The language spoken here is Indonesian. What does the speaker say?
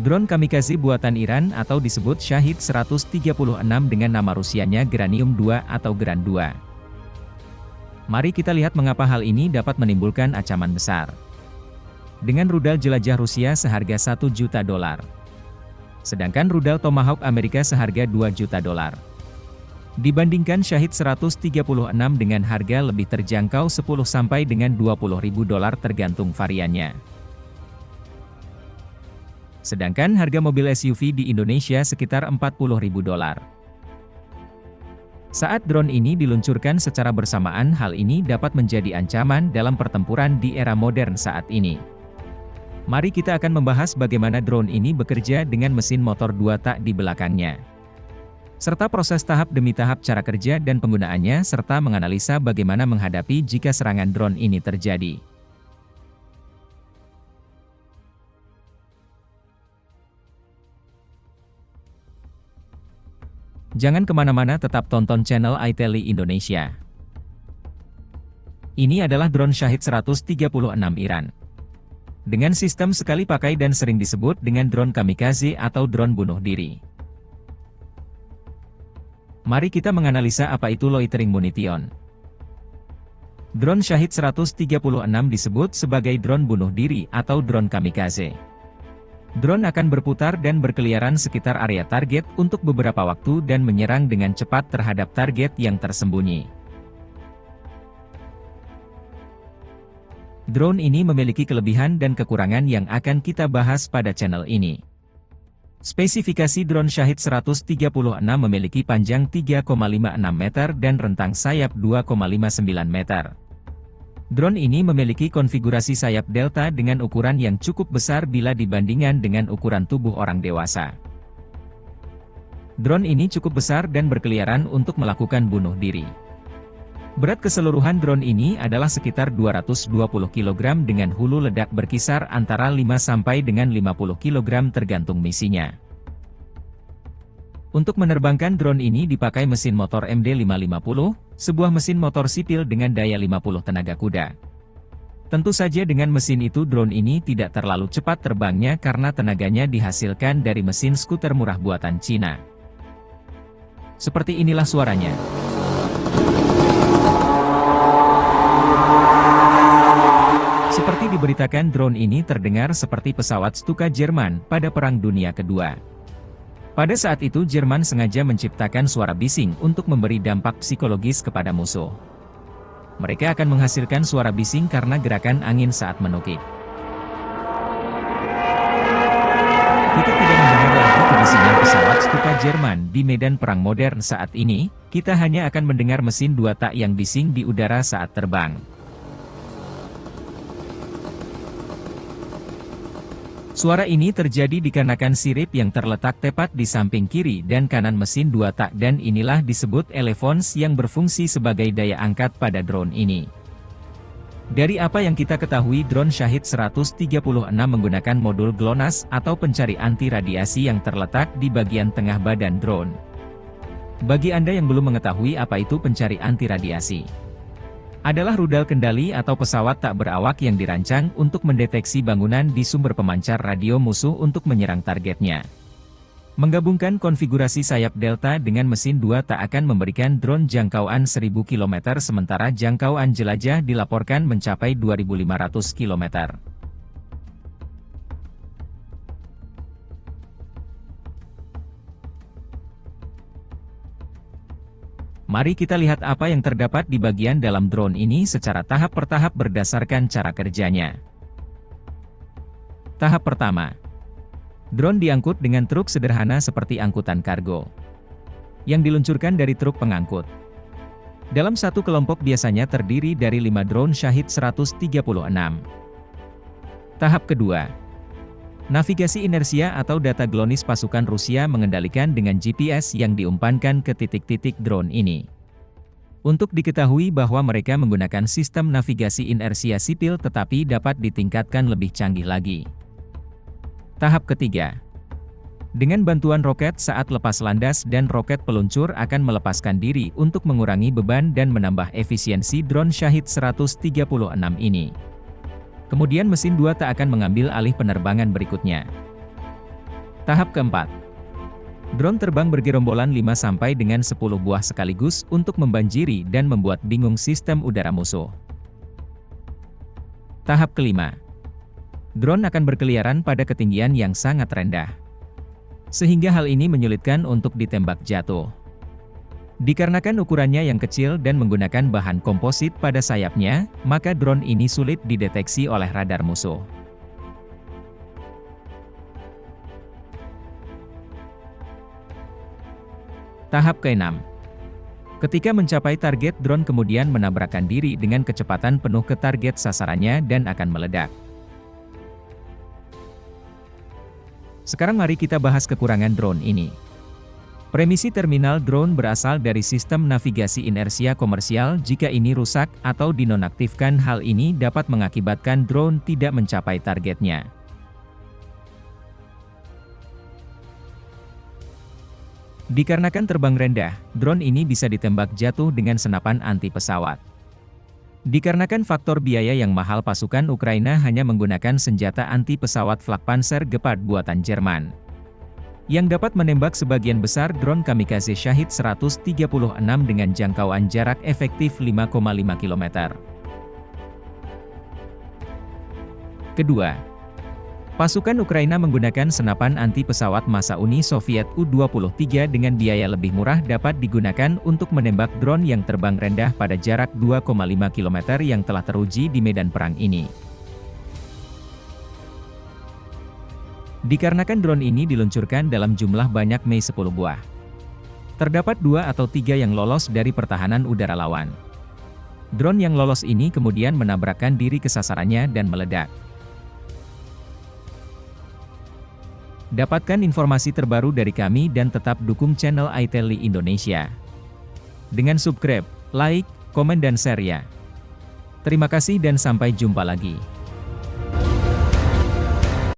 Drone kamikaze buatan Iran atau disebut Shahid 136 dengan nama Rusianya Geranium 2 atau Geran 2. Mari kita lihat mengapa hal ini dapat menimbulkan ancaman besar. Dengan rudal jelajah Rusia seharga $1 juta, sedangkan rudal Tomahawk Amerika seharga $2 juta. Dibandingkan Shahid 136 dengan harga lebih terjangkau 10 sampai dengan $20.000 tergantung variannya. Sedangkan harga mobil SUV di Indonesia sekitar $40.000. Saat drone ini diluncurkan secara bersamaan, hal ini dapat menjadi ancaman dalam pertempuran di era modern saat ini. Mari kita akan membahas bagaimana drone ini bekerja dengan mesin motor 2 tak di belakangnya, serta proses tahap demi tahap cara kerja dan penggunaannya, serta menganalisa bagaimana menghadapi jika serangan drone ini terjadi. Jangan kemana-mana, tetap tonton channel iTeli Indonesia. Ini adalah drone Shahid 136 Iran. Dengan sistem sekali pakai dan sering disebut dengan drone kamikaze atau drone bunuh diri. Mari kita menganalisa apa itu loitering munition. Drone Shahid 136 disebut sebagai drone bunuh diri atau drone kamikaze. Drone akan berputar dan berkeliaran sekitar area target untuk beberapa waktu dan menyerang dengan cepat terhadap target yang tersembunyi. Drone ini memiliki kelebihan dan kekurangan yang akan kita bahas pada channel ini. Spesifikasi drone Shahid 136 memiliki panjang 3,56 meter dan rentang sayap 2,59 meter. Drone ini memiliki konfigurasi sayap delta dengan ukuran yang cukup besar bila dibandingkan dengan ukuran tubuh orang dewasa. Drone ini cukup besar dan berkeliaran untuk melakukan bunuh diri. Berat keseluruhan drone ini adalah sekitar 220 kg dengan hulu ledak berkisar antara 5 sampai dengan 50 kg tergantung misinya. Untuk menerbangkan drone ini dipakai mesin motor MD550, sebuah mesin motor sipil dengan daya 50 tenaga kuda. Tentu saja dengan mesin itu drone ini tidak terlalu cepat terbangnya karena tenaganya dihasilkan dari mesin skuter murah buatan Cina. Seperti inilah suaranya. Seperti diberitakan, drone ini terdengar seperti pesawat Stuka Jerman pada Perang Dunia Kedua. Pada saat itu Jerman sengaja menciptakan suara bising untuk memberi dampak psikologis kepada musuh. Mereka akan menghasilkan suara bising karena gerakan angin saat menukik. Kita tidak mendengar lagi kebisingan pesawat Stuka Jerman di medan perang modern saat ini, kita hanya akan mendengar mesin 2 tak yang bising di udara saat terbang. Suara ini terjadi dikarenakan sirip yang terletak tepat di samping kiri dan kanan mesin 2 tak, dan inilah disebut elevons yang berfungsi sebagai daya angkat pada drone ini. Dari apa yang kita ketahui, drone Shahid 136 menggunakan modul GLONASS atau pencari anti radiasi yang terletak di bagian tengah badan drone. Bagi Anda yang belum mengetahui apa itu pencari anti radiasi, adalah rudal kendali atau pesawat tak berawak yang dirancang untuk mendeteksi bangunan di sumber pemancar radio musuh untuk menyerang targetnya. Menggabungkan konfigurasi sayap delta dengan mesin 2 tak akan memberikan drone jangkauan 1000 km sementara jangkauan jelajah dilaporkan mencapai 2500 km. Mari kita lihat apa yang terdapat di bagian dalam drone ini secara tahap per tahap berdasarkan cara kerjanya. Tahap pertama. Drone diangkut dengan truk sederhana seperti angkutan kargo, yang diluncurkan dari truk pengangkut. Dalam satu kelompok biasanya terdiri dari 5 drone Shahid 136. Tahap kedua. Navigasi inersia atau data GLONASS pasukan Rusia mengendalikan dengan GPS yang diumpankan ke titik-titik drone ini. Untuk diketahui bahwa mereka menggunakan sistem navigasi inersia sipil tetapi dapat ditingkatkan lebih canggih lagi. Tahap ketiga. Dengan bantuan roket saat lepas landas dan roket peluncur akan melepaskan diri untuk mengurangi beban dan menambah efisiensi drone Shahid 136 ini. Kemudian mesin 2 tak akan mengambil alih penerbangan berikutnya. Tahap keempat. Drone terbang bergerombolan 5 sampai dengan 10 buah sekaligus untuk membanjiri dan membuat bingung sistem udara musuh. Tahap kelima. Drone akan berkeliaran pada ketinggian yang sangat rendah, sehingga hal ini menyulitkan untuk ditembak jatuh. Dikarenakan ukurannya yang kecil dan menggunakan bahan komposit pada sayapnya, maka drone ini sulit dideteksi oleh radar musuh. Tahap ke-6. Ketika mencapai target, drone kemudian menabrakkan diri dengan kecepatan penuh ke target sasarannya dan akan meledak. Sekarang mari kita bahas kekurangan drone ini. Premisi terminal drone berasal dari sistem navigasi inersia komersial. Jika ini rusak atau dinonaktifkan, hal ini dapat mengakibatkan drone tidak mencapai targetnya. Dikarenakan terbang rendah, drone ini bisa ditembak jatuh dengan senapan anti pesawat. Dikarenakan faktor biaya yang mahal, pasukan Ukraina hanya menggunakan senjata anti pesawat Flak Panzer Gepard buatan Jerman, yang dapat menembak sebagian besar drone kamikaze Shahed 136 dengan jangkauan jarak efektif 5,5 km. Kedua, pasukan Ukraina menggunakan senapan anti pesawat masa Uni Soviet U-23 dengan biaya lebih murah dapat digunakan untuk menembak drone yang terbang rendah pada jarak 2,5 km yang telah teruji di medan perang ini. Dikarenakan drone ini diluncurkan dalam jumlah banyak Mei 10 buah, terdapat 2 atau 3 yang lolos dari pertahanan udara lawan. Drone yang lolos ini kemudian menabrakkan diri ke sasarannya dan meledak. Dapatkan informasi terbaru dari kami dan tetap dukung channel iTelly Indonesia dengan subscribe, like, komen dan share ya. Terima kasih dan sampai jumpa lagi.